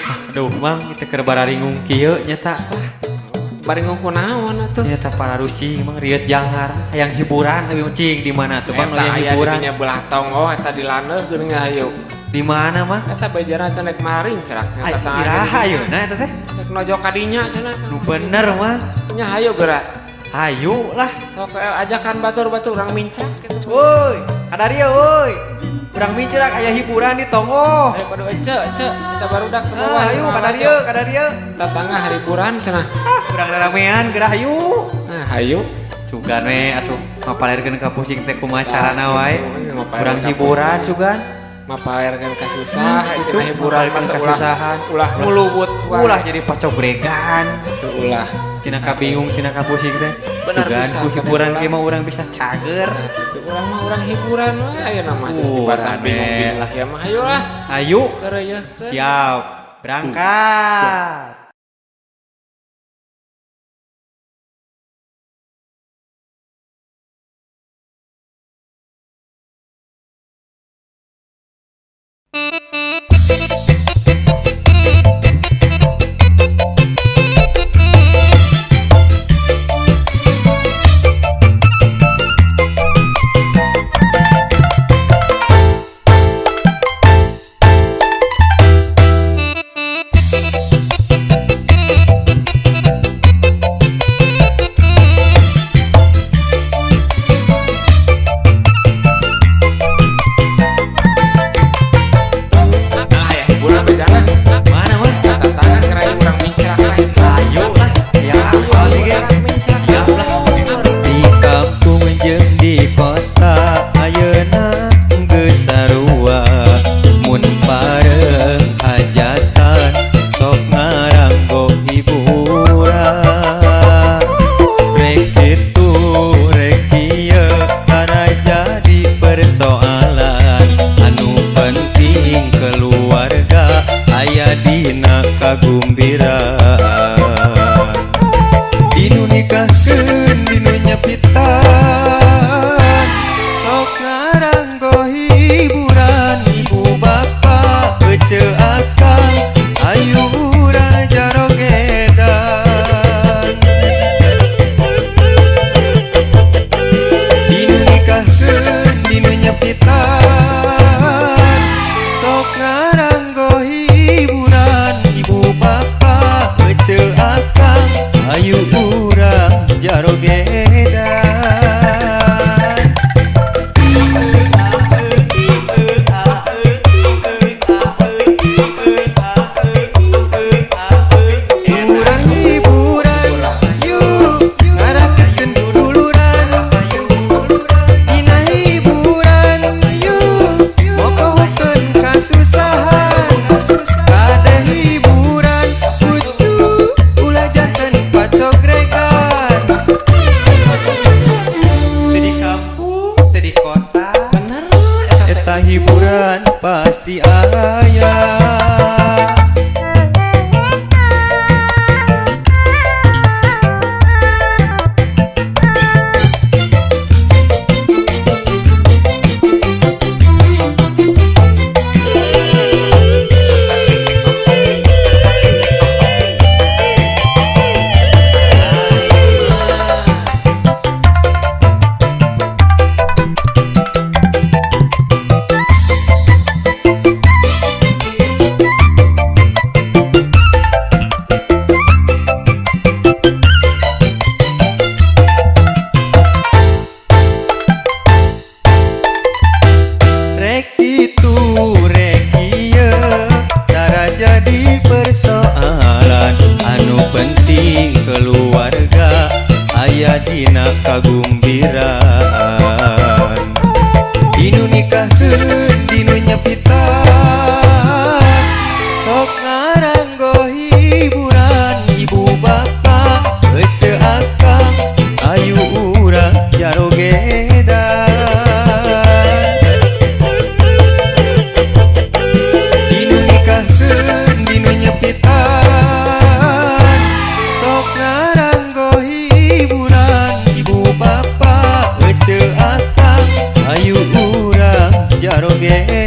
Aduh mang kita keur bararingung kieu nyata. Baringung kunaon atuh? Nyata para rusing mang riet jangar hayang hiburan leuwih cing di mana tuh bang Eta hayang aya hiburan. di dinya belah tong eta di laneuh geuning hayu. Di mana mang? Eta bejana cenah maring cerak Ay, eta iraha ayeuna eta teh. Rek nojok ka dinya cenah. Nu bener mang. Nya hayu geura. Hayu lah. Sok ajakan batur-batur urang mincak kitu. Woi, kadaria woi. Urang micerak aya hiburan di Tongo. Ayo pada ece kita barudak teu Ayo kadaria. Tatangah hiburan cenah. Urang ramean geura hayu. Nah, hayu. Sugan we atuh mapalerkeun ka pusing teh kumaha carana wae. Mapalerkeun Urang ka hiburan sugan. Mapalerkeun ka susah, Itu itu hiburan mapalerkeun mah ka ulah susahan. ulah mulubut Ulah jadi pacobregan. itu ulah. Tina kabingung, tina kapusing teh. Benar Sugan bisa, ku hiburan kadang ge mah urang bisa cager. Nah, itu urang mah urang hiburan we aya nama Urang tibatan bingung-bingung lah. kieu mah hayu lah. Ayo, Keur ye. siap. Berangkat. Alah aya hiburan bejana. Mana mah? Tatangah keur urang mincak lah. Ayo lah. Ya apa sih ge? Urang mincak. Ya lah. Di kampung jeung di kota ayeuna geus sarua mun pareung hajatan sok ngaranggo hiburan rek kitu rek ieu tara jadi persoalan anu penting keluarga aya dina kagumbiraan dinu nikahkeun dinu nyepitan sok ngaranggo hiburan ibu bapak ece akang ayu raja rogedan dinu nikahkeun dinu nyepitan sok ngaranggo hiburan ibu bapak ece akang ayu urang jarogedan urang hiburan yuk ngarakeun duduluran dina hiburan yuk mokohokeun kasusahan kada hiburan kudu ulah janten pacogregan teu di kampung teu di kota Bener eta hiburan pasti aya. Rek itu rek ieu cara jadi persoalan anu penting keluarga aya dina kagumbiraan dinu nikahkeun dinu nyepitan sok ngaranggo hiburan ibu bapak ece akang ayu urang jarogedan dinu nikahkeun dinu nyepitan sok ngaranggo hiburan ibu bapak ece akang ayu urang jarogedan